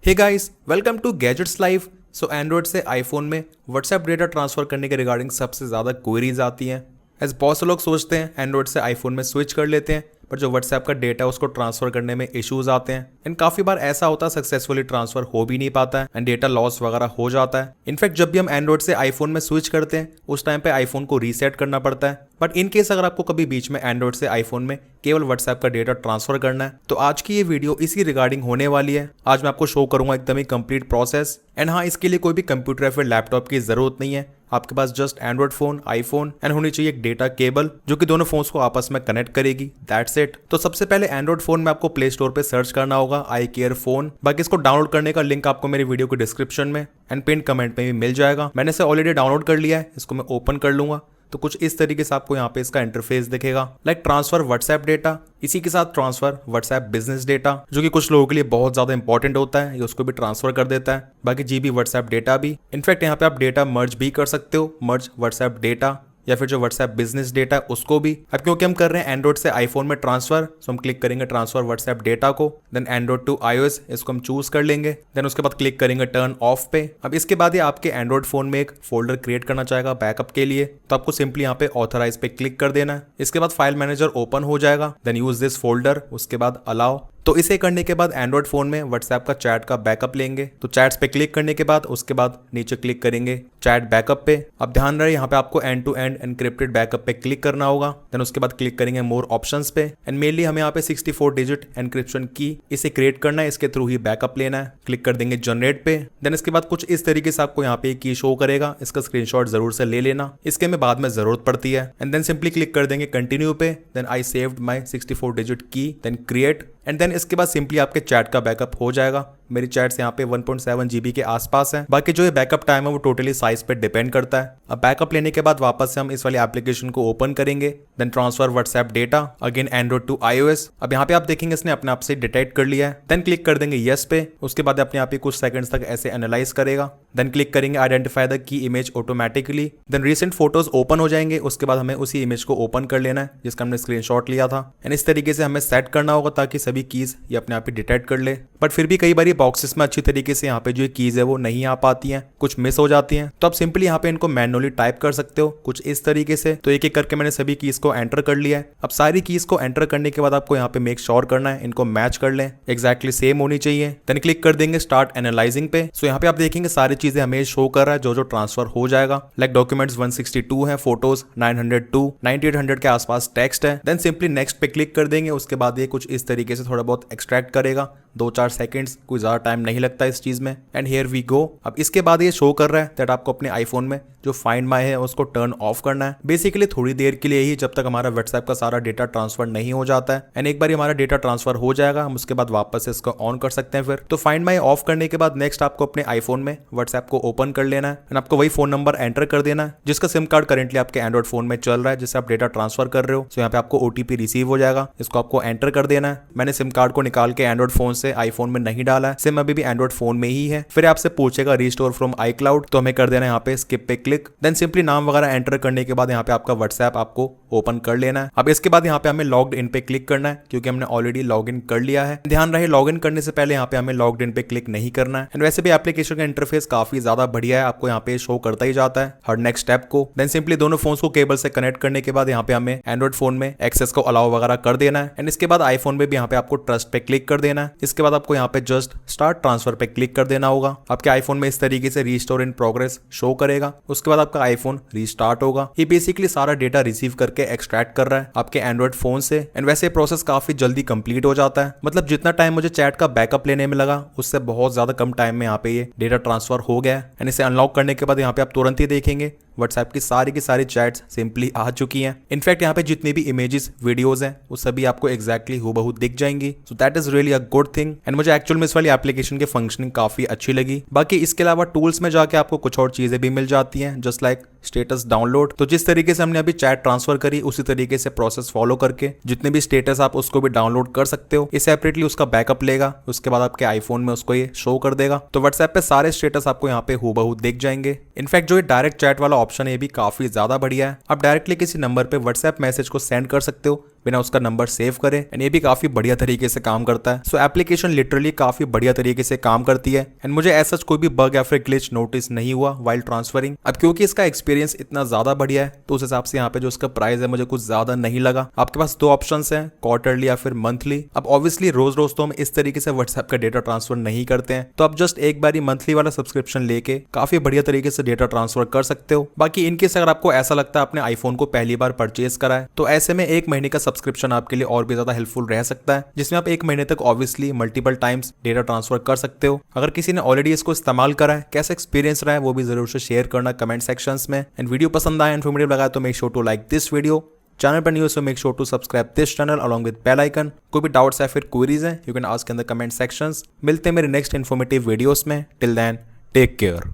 Hey guys, welcome to gadgets live. So android से iPhone में WhatsApp data transfer करने के रिगार्डिंग सबसे ज़्यादा क्वेरीज आती हैं। एज बहुत से लोग सोचते हैं एंड्रॉयड से आईफोन में स्विच कर लेते हैं, पर जो व्हाट्सएप का डेटा है उसको ट्रांसफर करने में इश्यूज आते हैं एंड काफ़ी बार ऐसा होता है सक्सेसफुली ट्रांसफर हो भी नहीं पाता है एंड डेटा लॉस वगैरह हो जाता है। इनफैक्ट जब भी हम एंड्रॉयड से आईफोन में स्विच करते हैं उस टाइम पे आईफोन को रीसेट करना पड़ता है। बट इन केस अगर आपको कभी बीच में एंड्रॉयड से आईफोन में केवल व्हाट्सएप का डेटा ट्रांसफर करना है तो आज की ये वीडियो इसी रिगार्डिंग होने वाली है। आज मैं आपको शो करूंगा एकदम ही कंप्लीट प्रोसेस एंड हाँ, इसके लिए कोई भी कंप्यूटर या फिर लैपटॉप की जरूरत नहीं है। आपके पास just android phone, iPhone and होनी चाहिए एक डेटा केबल जो कि दोनों फोन्स को आपस में कनेक्ट करेगी। That's it. तो सबसे पहले एंड्रॉयड फोन में आपको प्ले स्टोर पे सर्च करना होगा आई केयर फोन। बाकी इसको डाउनलोड करने का लिंक आपको मेरी वीडियो के डिस्क्रिप्शन में एंड पिन कमेंट में भी मिल जाएगा। मैंने इसे ऑलरेडी डाउनलोड कर लिया है, इसको मैं ओपन कर लूंगा तो कुछ इस तरीके से आपको यहाँ पे इसका इंटरफेस दिखेगा। लाइक ट्रांसफर व्हाट्सएप डेटा, इसी के साथ ट्रांसफर व्हाट्सएप बिजनेस डेटा जो कि कुछ लोगों के लिए बहुत ज्यादा इंपॉर्टेंट होता है, ये उसको भी ट्रांसफर कर देता है। बाकी जीबी व्हाट्सएप डेटा भी। इनफैक्ट यहाँ पे आप डेटा मर्ज भी कर सकते हो, मर्ज व्हाट्सएप डेटा या फिर जो व्हाट्सएप बिजनेस डेटा है उसको भी। अब क्योंकि हम कर रहे हैं एंड्रॉयड से आईफोन में ट्रांसफर, सो हम क्लिक करेंगे ट्रांसफर व्हाट्सएप डेटा को, देन एंड्रॉयड टू iOS इसको हम चूज कर लेंगे, देन उसके बाद क्लिक करेंगे टर्न ऑफ पे। अब इसके बाद ये आपके एंड्रॉयड फोन में एक फोल्डर क्रिएट करना चाहेगा बैकअप के लिए, तो आपको सिंपली यहाँ पे ऑथराइज पे क्लिक कर देना है। इसके बाद फाइल मैनेजर ओपन हो जाएगा, देन यूज दिस फोल्डर, उसके बाद अलाउ। तो इसे करने के बाद एंड्रॉयड फोन में व्हाट्सएप का चैट का बैकअप लेंगे। तो चैट्स पे क्लिक करने के बाद उसके बाद नीचे क्लिक करेंगे चैट बैकअप पे। अब ध्यान रहे यहाँ पे आपको end to end encrypted backup पे क्लिक करना होगा, देन उसके बाद क्लिक करेंगे मोर ऑप्शंस पे एंड मेनली हमें यहाँ पे 64 डिजिट एनक्रिप्शन की इसे क्रिएट करना है, इसके थ्रू ही बैकअप लेना है। क्लिक कर देंगे जनरेट पे, देन इसके बाद कुछ इस तरीके से आपको यहाँ पे की शो करेगा, इसका स्क्रीनशॉट जरूर से ले लेना, इसके में बाद में जरूरत पड़ती है। एंड देन सिंपली क्लिक कर देंगे कंटिन्यू पे, then I saved my 64 digit key, then create and then इसके बाद सिंपली आपके चैट का बैकअप हो जाएगा। मेरी चैट्स यहाँ पे 1.7 GB के आसपास है। बाकी जो ये बैकअप टाइम है वो टोटली साइज पे डिपेंड करता है। अब बैकअप लेने के बाद वापस से हम इस वाली एप्लीकेशन को ओपन करेंगे, then transfer WhatsApp data, again android to iOS। अब यहाँ पे आप देखेंगे इसने अपने आप से डिटेक्ट कर लिया है, देन क्लिक कर देंगे यस पे। उसके बाद अपने आप ही कुछ सेकंड्स तक ऐसे एनालाइज करेगा, देन क्लिक करेंगे identify the key image automatically, then recent photos open हो जाएंगे। उसके बाद हमें उसी इमेज को ओपन कर लेना है जिसका हमने स्क्रीनशॉट लिया था एंड इस तरीके से हमें सेट करना होगा ताकि सभी कीज ये अपने आप ही डिटेक्ट कर ले। बट फिर भी कई बार बॉक्सेस में अच्छी तरीके से यहाँ पे जो कीज है वो नहीं आ पाती हैं, कुछ मिस हो जाती हैं, तो आप सिंपली यहाँ पे इनको मैनुअली टाइप कर सकते हो कुछ इस तरीके से। तो एक एक करके मैंने सभी कीज को एंटर कर लिया है। अब सारी कीज को एंटर करने के बाद आपको यहाँ पे मेक श्योर करना है इनको मैच कर लें, एक्जैक्टली सेम होनी चाहिए। देन क्लिक कर देंगे स्टार्ट एनालाइजिंग पे। सो यहाँ पे आप देखेंगे सारी चीजें हमें शो कर रहा है जो जो ट्रांसफर हो जाएगा। लाइक डॉक्यूमेंट्स 162 है, फोटोज 902, 9800 के आसपास टेक्स्ट है। देन सिंपली नेक्स्ट पे क्लिक कर देंगे। उसके बाद ये कुछ इस तरीके से थोड़ा बहुत एक्सट्रैक्ट करेगा, 2-4 सेकंड्स, कोई ज्यादा टाइम नहीं लगता इस चीज में। And here we go. अब इसके बाद ये शो कर रहा है दैट आपको अपने आईफोन में जो फाइंड माई है उसको टर्न ऑफ करना है, बेसिकली थोड़ी देर के लिए ही, जब तक हमारा व्हाट्सएप का सारा डेटा ट्रांसफर नहीं हो जाता है। एंड एक बार हमारा डेटा ट्रांसफर हो जाएगा हम उसके बाद वापस से इसको ऑन कर सकते हैं। फिर तो फाइंड माई ऑफ करने के बाद नेक्स्ट आपको अपने आईफोन में व्हाट्सएप को ओपन कर लेना है एंड आपको वही फोन नंबर एंटर कर देना है जिसका सिम कार्ड करेंटली आपके एंड्रॉइड फोन में चल रहा है जिससे आप डेटा ट्रांसफर कर रहे हो। सो यहाँ पे आपको ओटीपी रिसीव हो जाएगा, इसको आपको एंटर कर देना है। मैंने सिम कार्ड को निकाल के एंड्रॉइड फोन से आईफोन में नहीं डाला है, सिम अभी भी एंड्रॉइड फोन में ही है। फिर आपसे पूछेगा रिस्टोर फ्रॉम iCloud, तो हमें कर देना है यहाँ पे स्किप पे क्लिक। देन सिंपली नाम वगैरह एंटर करने के बाद यहाँ पे आपका व्हाट्सएप आपको ओपन कर लेना है। अब इसके बाद यहाँ पे हमें लॉग्ड इन पे क्लिक करना है क्योंकि हमने ऑलरेडी लॉग इन कर लिया है। ध्यान रहे लॉग इन करने से पहले यहाँ पे हमें लॉग्ड इन पे क्लिक नहीं करना है। एंड वैसे भी एप्लीकेशन का इंटरफेस काफी ज्यादा बढ़िया है, आपको यहाँ पे शो करता ही जाता है हर नेक्स्ट स्टेप को। देन सिंपली दोनों फोन्स को केबल से कनेक्ट करने के बाद यहाँ पे हमें एंड्रॉइड फोन में एक्सेस को अलाउ वगैरह कर देना है। एंड इसके बाद आईफोन में भी यहाँ पे आपको ट्रस्ट पे क्लिक कर देना है। इसके बाद आपको यहाँ पे जस्ट स्टार्ट ट्रांसफर पे क्लिक कर देना होगा। आपके आईफोन में इस तरीके से रिस्टोर इन प्रोग्रेस शो करेगा। उसके बाद आपका आईफोन रिस्टार्ट होगा। ये बेसिकली सारा डेटा रिसीव करके एक्सट्रैक्ट कर रहा है आपके एंड्रॉइड फोन से। एंड वैसे प्रोसेस काफी जल्दी कंप्लीट हो जाता है, मतलब जितना टाइम मुझे चैट का बैकअप लेने में लगा उससे बहुत ज्यादा कम टाइम में यहाँ पे ये डेटा ट्रांसफर हो गया है। एंड इसे अनलॉक करने के बाद यहाँ पे आप तुरंत ही देखेंगे व्हाट्सएप की सारी चैट्स सिंपली आ चुकी हैं। इनफैक्ट यहाँ पे जितनी भी इमेजेस वीडियोस हैं वो सभी आपको एक्जैक्टली हूबहू दिख जाएंगी। So that is really a good thing and मुझे एक्चुअल में इस वाली एप्लीकेशन की फंक्शनिंग काफी अच्छी लगी। बाकी इसके अलावा टूल्स में जाके आपको कुछ और चीजें भी मिल जाती हैं, जस्ट लाइक स्टेटस डाउनलोड। तो जिस तरीके से हमने अभी चैट ट्रांसफर करी उसी तरीके से प्रोसेस फॉलो करके जितने भी स्टेटस आप उसको भी डाउनलोड कर सकते हो। ये सेपरेटली उसका बैकअप लेगा, उसके बाद आपके आईफोन में उसको ये शो कर देगा। तो व्हाट्सएप पे सारे स्टेटस आपको यहाँ पे हूबहू दिख जाएंगे। इनफैक्ट जो ये डायरेक्ट चैट वाला ऑप्शन है ये भी काफी ज्यादा बढ़िया है। आप डायरेक्टली किसी नंबर पे व्हाट्सएप मैसेज को सेंड कर सकते हो बिना उसका नंबर सेव करे, एंड ये भी काफी बढ़िया तरीके से काम करता है। सो एप्लीकेशन लिटरली काफी बढ़िया तरीके से काम करती है एंड मुझे ऐसा कोई भी बग या फिर ग्लिच नोटिस नहीं हुआ वाइल ट्रांसफरिंग। अब क्योंकि इसका एक्सपीरियंस इतना ज्यादा बढ़िया है तो उस हिसाब से यहाँ पे जो इसका प्राइस है मुझे कुछ ज्यादा नहीं लगा। आपके पास दो ऑप्शन है, क्वार्टरली या फिर मंथली। अब ऑब्वियसली रोज रोज तो हम इस तरीके से व्हाट्सएप का डेटा ट्रांसफर नहीं करते हैं, तो आप जस्ट एक बार मंथली वाला सब्सक्रिप्शन लेके काफी बढ़िया तरीके से डेटा ट्रांसफर कर सकते हो। बाकी इनकेस अगर आपको ऐसा लगता है आपने आईफोन को पहली बार परचेज करा है तो ऐसे में 1 महीने का सब्सक्रिप्शन आपके लिए और भी ज्यादा हेल्पफुल रह सकता है, जिसमें आप 1 महीने तक obviously multiple times data transfer कर सकते हो। अगर किसी ने ऑलरेडी इसको इस्तेमाल करा है, कैसा एक्सपीरियंस रहा है वो भी जरूर से शेयर करना कमेंट सेक्शंस में। एंड वीडियो पसंद आया, इन्फॉर्मेटिव लगा तो make sure to like this video. Channel पर new so make sure to subscribe this channel along with bell icon. कोई भी डाउट्स है फिर क्वेरीज है you can ask in the comment sections. मिलते हैं मेरे नेक्स्ट इन्फॉर्मेटिव वीडियोस में। Till then take care.